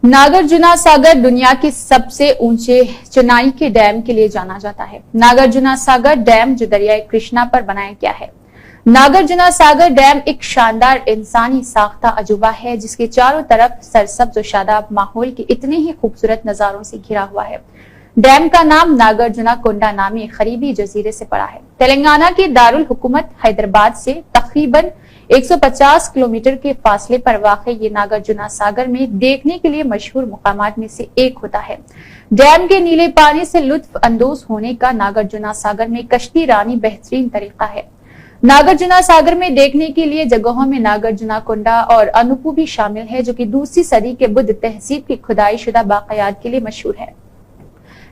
नागार्जुना सागर दुनिया के सबसे ऊंचे चिनाई के डैम के लिए जाना जाता है। नागार्जुना सागर डैम जो दरियाई कृष्णा पर बनाया गया है। नागार्जुना सागर डैम एक शानदार इंसानी साख्ता अजूबा है जिसके चारों तरफ सरसब्ज और शादाब माहौल के इतने ही खूबसूरत नजारों से घिरा हुआ है। डैम का नाम नागार्जुना कोंडा नामी एक करीबी जजीरे से पड़ा है। तेलंगाना के दारुल हुकूमत हैदराबाद से तकरीबन 150 किलोमीटर के फासले पर वाक़ ये नागार्जुना सागर में देखने के लिए मशहूर मुकामात में से एक होता है। डैम के नीले पानी से लुत्फ अंदोज होने का नागार्जुना सागर में कश्ती रानी बेहतरीन तरीका है। नागार्जुना सागर में देखने के लिए जगहों में नागार्जुना कोंडा और अनूपु भी शामिल है, जो कि दूसरी सदी के बुद्ध तहजीब की खुदाई शुदा बाक़यात के लिए मशहूर है।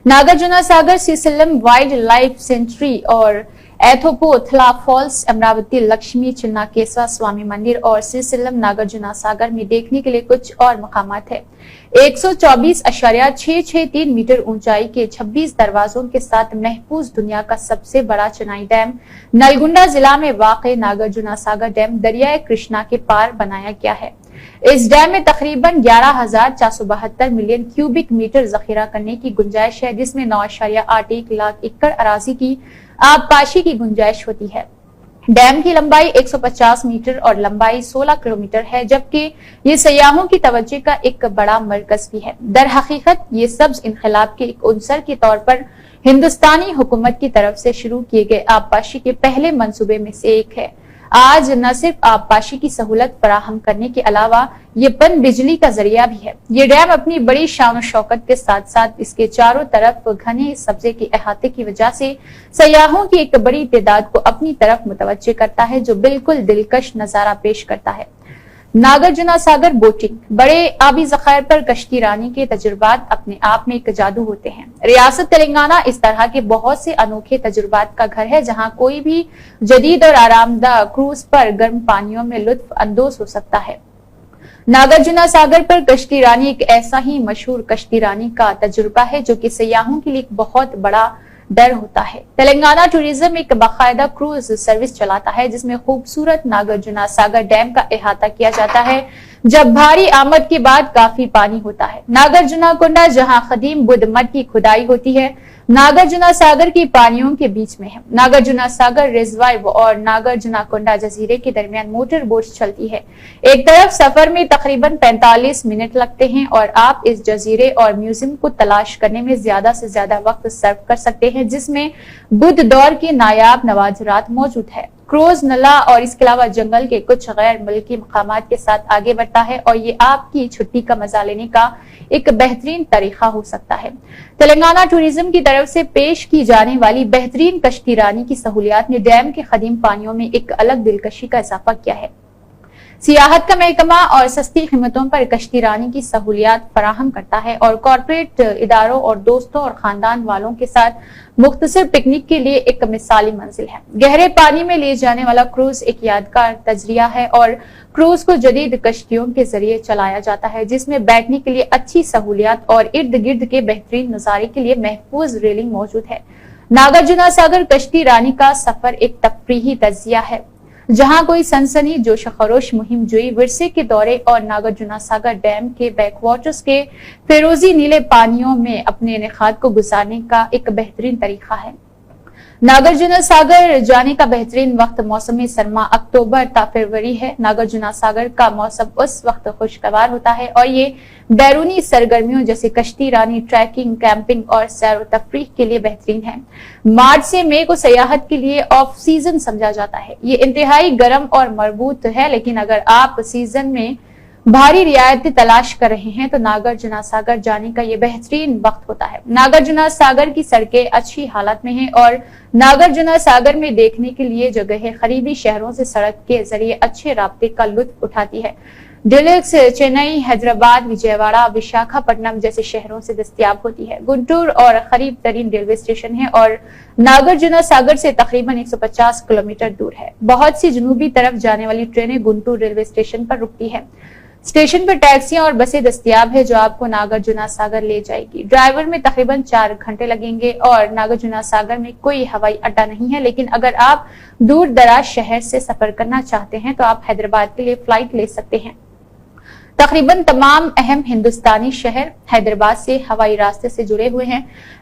नागार्जुना सागर श्रीशैलम वाइल्ड लाइफ सेंचुरी और एथोपोथला फॉल्स, अमरावती लक्ष्मी चिन्नाकेश्वर स्वामी मंदिर और श्रीशैलम नागार्जुना सागर में देखने के लिए कुछ और मकामात है। 124.663 मीटर ऊंचाई के 26 दरवाजों के साथ महफूज दुनिया का सबसे बड़ा चिनाई डैम नलगुंडा जिला में वाक़ नागार्जुना सागर डैम दरियाए कृष्णा के पार बनाया गया है। इस डैम में तकरीबन 11,472 मिलियन क्यूबिक मीटर जखीरा करने की गुंजाइश है, जिसमें 9.81 लाख एकड़ अराजी की आबपाशी की गुंजाइश होती है। डैम की लंबाई 150 मीटर और लंबाई 16 किलोमीटर है, जबकि ये सयाहों की तवज्जो का एक बड़ा मरकज भी है। दर हकीकत ये सब्ज इनकलाब के एक उनसर के तौर पर हिंदुस्तानी हुकूमत की तरफ से शुरू किए गए आबपाशी के पहले मंसूबे में से एक है। आज न सिर्फ आबपाशी की सहूलत फराहम करने के अलावा ये पन बिजली का जरिया भी है। ये डैम अपनी बड़ी शान और शौकत के साथ साथ इसके चारों तरफ घने सब्जे के अहाते की वजह से सयाहों की एक बड़ी तादाद को अपनी तरफ मुतवज्जे करता है, जो बिल्कुल दिलकश नजारा पेश करता है। नागार्जुना सागर बोटिंग, बड़े आबी जखायर पर कश्ती रानी के तजुर्बात अपने आप में एक जादू होते हैं। रियासत तेलंगाना इस तरह के बहुत से अनोखे तजुर्बात का घर है, जहां कोई भी जदीद और आरामदा क्रूज पर गर्म पानियों में लुत्फ अंदोज हो सकता है। नागार्जुना सागर पर कश्ती रानी एक ऐसा ही मशहूर कश्ती रानी का तजुर्बा है जो कि सयाहों के लिए एक बहुत बड़ा डर होता है। तेलंगाना टूरिज्म एक बाकायदा क्रूज सर्विस चलाता है, जिसमें खूबसूरत नागार्जुना सागर डैम का अहाता किया जाता है जब भारी आमद के बाद काफी पानी होता है। नागार्जुना कोंडा, जहां कदीम बुद्ध मठ की खुदाई होती है, नागार्जुना सागर की पानियों के बीच में है। नागार्जुना सागर रिजर्वायर और नागार्जुना कोंडा जजीरे के दरमियान मोटर बोट चलती है। एक तरफ सफर में तकरीबन 45 मिनट लगते हैं और आप इस जजीरे और म्यूजियम को तलाश करने में ज्यादा से ज्यादा वक्त सर्व कर सकते हैं, जिसमें बुद्ध दौर के नायाब नवाजरात मौजूद है। क्रोज नला और इसके अलावा जंगल के कुछ गैर मुल्की मकामात के साथ आगे बढ़ता है और ये आपकी छुट्टी का मजा लेने का एक बेहतरीन तरीका हो सकता है। तेलंगाना टूरिज्म की तरफ से पेश की जाने वाली बेहतरीन कश्ती रानी की सहूलियात ने डैम के कदीम पानियों में एक अलग दिलकशी का इजाफा किया है। सियाहत का महकमा और सस्ती कीमतों पर कश्ती रानी की सहूलियात फराहम करता है और कॉरपोरेट इदारों और दोस्तों और खानदान वालों के साथ मुख्तसर पिकनिक के लिए एक मिसाली मंजिल है। गहरे पानी में ले जाने वाला क्रूज एक यादगार तजरिया है और क्रूज को जदीद कश्तियों के जरिए चलाया जाता है, जिसमें बैठने के लिए अच्छी सहूलियात और इर्द गिर्द के बेहतरीन नजारे के लिए महफूज रेलिंग मौजूद है। नागार्जुना सागर कश्ती रानी का सफर एक तफरीही तजिया है, जहां कोई सनसनी जोश खरोश मुहिम जोई, विरसे के दौरे और नागार्जुना सागर डैम के बैकवाटर्स के फिरोजी नीले पानियों में अपने निखात को गुजारने का एक बेहतरीन तरीका है। नागार्जुना सागर जाने का बेहतरीन वक्त मौसम सरमा अक्टूबर ता फरवरी है। नागार्जुना सागर का मौसम उस वक्त खुशगवार होता है और ये बैरूनी सरगर्मियों जैसे कश्ती रानी, ट्रैकिंग, कैंपिंग और सैर व तफरीह के लिए बेहतरीन है। मार्च से मई को सयाहत के लिए ऑफ सीजन समझा जाता है। ये इंतहाई गर्म और मरबूत है, लेकिन अगर आप सीजन में भारी रियायतें तलाश कर रहे हैं तो नागार्जुना सागर जाने का ये बेहतरीन वक्त होता है। नागार्जुना सागर की सड़कें अच्छी हालत में हैं और नागार्जुना सागर में देखने के लिए जगह करीबी शहरों से सड़क के जरिए अच्छे राब्ते का लुत्फ उठाती है। डिलक्स चेन्नई, हैदराबाद, विजयवाड़ा, विशाखापट्टनम जैसे शहरों से दस्तयाब होती है। गुंटूर और करीब तरीन रेलवे स्टेशन है और नागार्जुना सागर से तकरीबन 150 किलोमीटर दूर है। बहुत सी जनूबी तरफ जाने वाली ट्रेनें गुंटूर रेलवे स्टेशन पर रुकती है। स्टेशन पर टैक्सियां और बसें दस्तयाब है जो आपको नागार्जुना सागर ले जाएगी। ड्राइवर में तकरीबन 4 घंटे लगेंगे और नागार्जुना सागर में कोई हवाई अड्डा नहीं है, लेकिन अगर आप दूर दराज शहर से सफर करना चाहते हैं तो आप हैदराबाद के लिए फ्लाइट ले सकते हैं। तकरीबन तमाम अहम हिंदुस्तानी शहर हैदराबाद से हवाई रास्ते से जुड़े हुए हैं।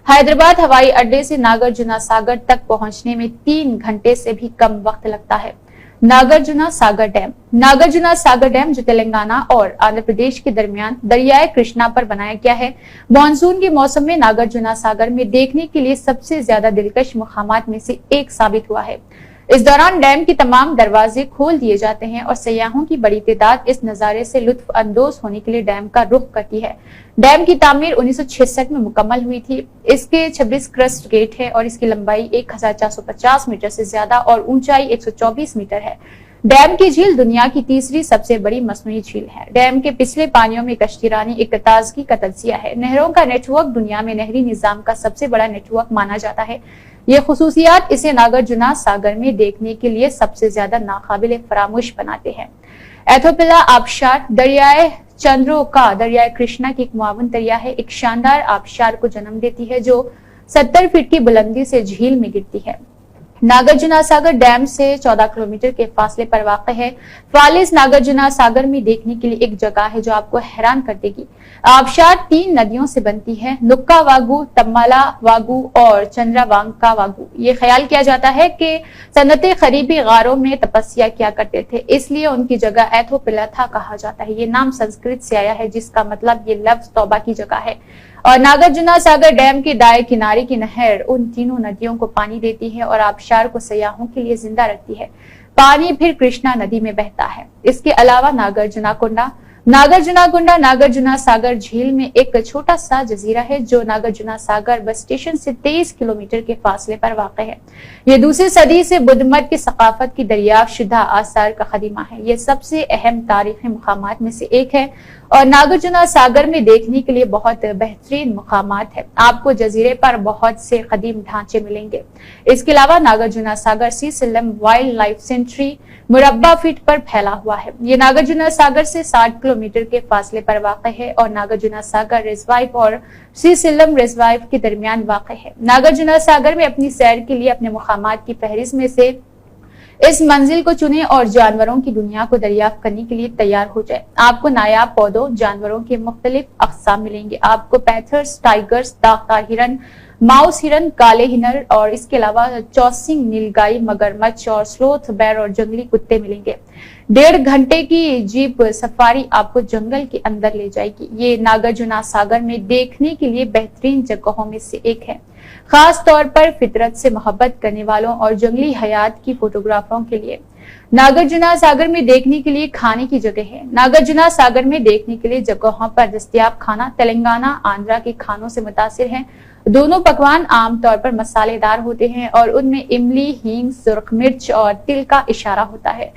हैदराबाद हवाई अड्डे से नागार्जुना सागर तक पहुंचने में 3 घंटे से भी कम वक्त लगता है। नागार्जुना सागर डैम जो तेलंगाना और आंध्र प्रदेश के दरमियान दरियाए कृष्णा पर बनाया गया है, मानसून के मौसम में नागार्जुना सागर में देखने के लिए सबसे ज्यादा दिलकश मुकामात में से एक साबित हुआ है। इस दौरान डैम के तमाम दरवाजे खोल दिए जाते हैं और सयाहों की बड़ी तादाद इस नजारे से लुत्फ अंदोज होने के लिए डैम का रुख करती है। डैम की तामीर 1966 में मुकम्मल हुई थी। इसके 26 क्रस्ट गेट है और इसकी लंबाई 1450 मीटर से ज्यादा और ऊंचाई 124 मीटर है। डैम की झील दुनिया की तीसरी सबसे बड़ी मसनूई झील है। डैम के पिछले पानियों में कश्तीरानी एक ताजगी का तज्जिया है। नहरों का नेटवर्क दुनिया में नहरी निजाम का सबसे बड़ा नेटवर्क माना जाता है। ये खुसूसियात इसे नागार्जुना सागर में देखने के लिए सबसे ज्यादा नाकाबिले फरामोश बनाते हैं। एथोपिला आबशार दरियाए चंद्रोका दरियाए कृष्णा की एक मुआवन दरिया है। एक शानदार आबशार को जन्म देती है जो 70 फीट की बुलंदी से झील में गिरती है। नागार्जुना सागर डैम से 14 किलोमीटर के फासले पर वाक़ है। फालिस नागार्जुना सागर में देखने के लिए एक जगह है जो आपको हैरान कर देगी। आबशार 3 नदियों से बनती है, नुक्का वागू, तम्माला वागू और चंद्रावांका वागू। ये ख्याल किया जाता है कि सन्नते करीबी गारों में तपस्या किया करते थे, इसलिए उनकी जगह एथोपिलाथा कहा जाता है। ये नाम संस्कृत से आया है जिसका मतलब ये लफ्ज तौबा की जगह है। और नागार्जुना सागर डैम के दाएं किनारे की नहर उन तीनों नदियों को पानी देती है और आबशार को सयाहों के लिए जिंदा रखती है। पानी फिर कृष्णा नदी में बहता है। इसके अलावा नागार्जुना कुंडा नागार्जुना सागर झील में एक छोटा सा जजीरा है जो नागार्जुना सागर बस स्टेशन से 23 किलोमीटर के फासले पर वाक़ है। ये दूसरी सदी से बुद्ध मत की सकाफत की दरियाफ्त शुदा आसार का खदीमा है। ये सबसे अहम तारीखी मुकामात में से एक है और नागार्जुना सागर में देखने के लिए बहुत बेहतरीन मुकामात है। आपको जजीरे पर बहुत से कदीम ढांचे मिलेंगे। इसके अलावा नागार्जुना सागर सीसलम वाइल्ड लाइफ सेंचुरी मुरब्बा फीट पर फैला हुआ है। ये नागार्जुना सागर से 60 किलोमीटर के फासले पर वाक़ है और नागार्जुना सागर रिजर्वायर और सीसलम रिजर्वायर के दरमियान वाक़ है। नागार्जुना सागर में अपनी सैर के लिए अपने मुकामात की फहरिस्त में से इस मंजिल को चुने और जानवरों की दुनिया को दरियाफ्त करने के लिए तैयार हो जाए। आपको नायाब पौधों जानवरों के मुख्तलिफ अक़साम मिलेंगे। आपको पैंथर्स, टाइगर्स, दागदार हिरन, माउस हिरन, काले हिरन और इसके अलावा चौसिंग, नीलगाई, मगरमच्छ और स्लोथ बेर और जंगली कुत्ते मिलेंगे। 1.5 घंटे की जीप सफारी आपको जंगल के अंदर ले जाएगी। ये नागार्जुना सागर में देखने के लिए बेहतरीन जगहों में से एक है, खास तौर पर फितरत से मोहब्बत करने वालों और जंगली हयात की फोटोग्राफरों के लिए। नागार्जुना सागर में देखने के लिए खाने की जगह है। नागार्जुना सागर में देखने के लिए जगहों पर दस्तयाब खाना तेलंगाना, आंध्रा के खानों से मुतासिर है। दोनों पकवान आमतौर पर मसालेदार होते हैं और उनमें इमली, हींग, सुर्ख मिर्च और तिल का इशारा होता है।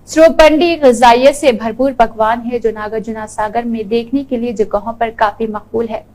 स्रोपंडी ग़िज़ाइयत से भरपूर पकवान है जो नागार्जुना सागर में देखने के लिए जगहों पर काफी मकबूल है।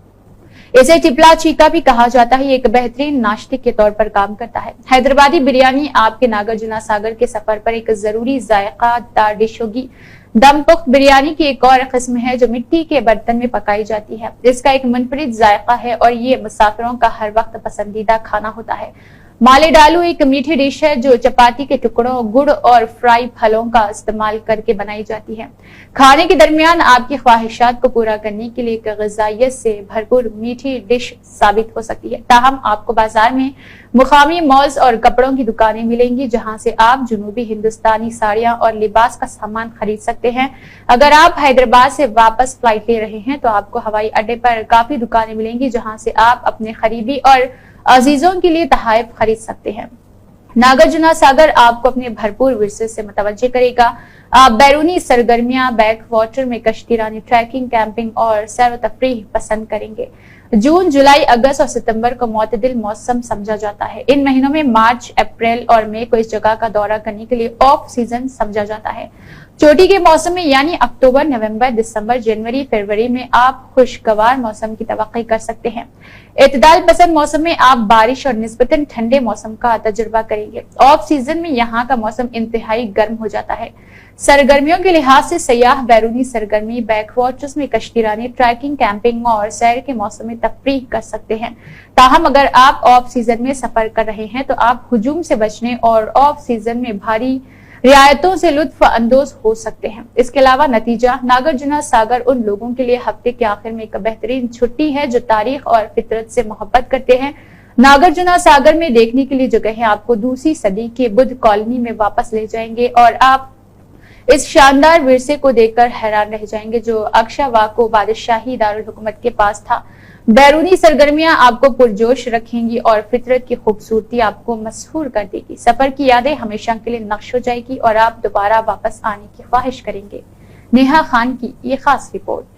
इसे टिपला चीका भी कहा जाता है। एक बेहतरीन नाश्ते के तौर पर काम करता है। हैदराबादी बिरयानी आपके नागार्जुना सागर के सफर पर एक जरूरी जायकादार डिश होगी। दम पुख्त बिरयानी की एक और किस्म है जो मिट्टी के बर्तन में पकाई जाती है। इसका एक मुनफरिद जायका है और ये मुसाफिरों का हर वक्त पसंदीदा खाना होता है। माले डालू एक मीठी डिश है जो चपाती के टुकड़ों, गुड़ और फ्राई फलों का इस्तेमाल करके बनाई जाती है। खाने के दरमियान आपकी ख्वाहिशात को पूरा करने के लिए एक ग़िज़ाइयत से भरपूर मीठी डिश साबित हो सकती है। ताहम आपको बाजार में मुकामी मॉल्स और कपड़ों की दुकानें मिलेंगी जहां से आप जुनूबी हिंदुस्तानी साड़ियां और लिबास का सामान खरीद सकते हैं। अगर आप हैदराबाद से वापस फ्लाइट ले रहे हैं तो आपको हवाई अड्डे पर काफी दुकानें मिलेंगी जहां से आप अपने करीबी और अजीजों के लिए तोहफे खरीद सकते हैं। नागार्जुना सागर आपको अपने भरपूर विरसे से मुतवज्जे करेगा। आप बैरूनी सरगर्मियां, बैक वाटर में कश्तीरानी, ट्रैकिंग, कैंपिंग और सैर व तफरीह पसंद करेंगे। जून, जुलाई, अगस्त और सितंबर को मुतदिल मौसम समझा जाता है। इन महीनों में मार्च, अप्रैल और मई को इस जगह का दौरा करने के लिए ऑफ सीजन समझा जाता है। चोटी के मौसम में यानी अक्टूबर, नवंबर, दिसंबर, जनवरी, फरवरी में आप खुशगवार मौसम की तवक्की कर सकते हैं। एतदाल पसंद मौसम में आप बारिश और निस्बतन ठंडे मौसम का तजुर्बा करेंगे। ऑफ सीजन में यहाँ का मौसम इंतहाई गर्म हो जाता है। सरगर्मियों के लिहाज से सयाह बैरूनी सरगर्मी, बैकवाटर्स में कश्तीरानी, ट्रैकिंग, कैंपिंग और सैर के मौसम में तफरीह कर सकते हैं। ताहम अगर आप ऑफ सीजन में सफर कर रहे हैं तो आप हुजूम से बचने और ऑफ सीजन में भारी रियायतों से लुत्फ अंदोज हो सकते हैं। इसके अलावा नतीजा नागार्जुना सागर उन लोगों के लिए हफ्ते के आखिर में एक बेहतरीन छुट्टी है जो तारीख और फितरत से मोहब्बत करते हैं। नागार्जुना सागर में देखने के लिए जगह आपको दूसरी सदी के बुद्ध कॉलोनी में वापस ले जाएंगे और आप इस शानदार विरसे को देखकर हैरान रह जाएंगे जो अक्षावाको बादशाही दारुल हुकूमत के पास था। बैरूनी सरगर्मियां आपको पुरजोश रखेंगी और फितरत की खूबसूरती आपको मसहूर कर देगी। सफर की यादें हमेशा के लिए नक्श हो जाएगी और आप दोबारा वापस आने की ख्वाहिश करेंगे। नेहा खान की ये खास रिपोर्ट।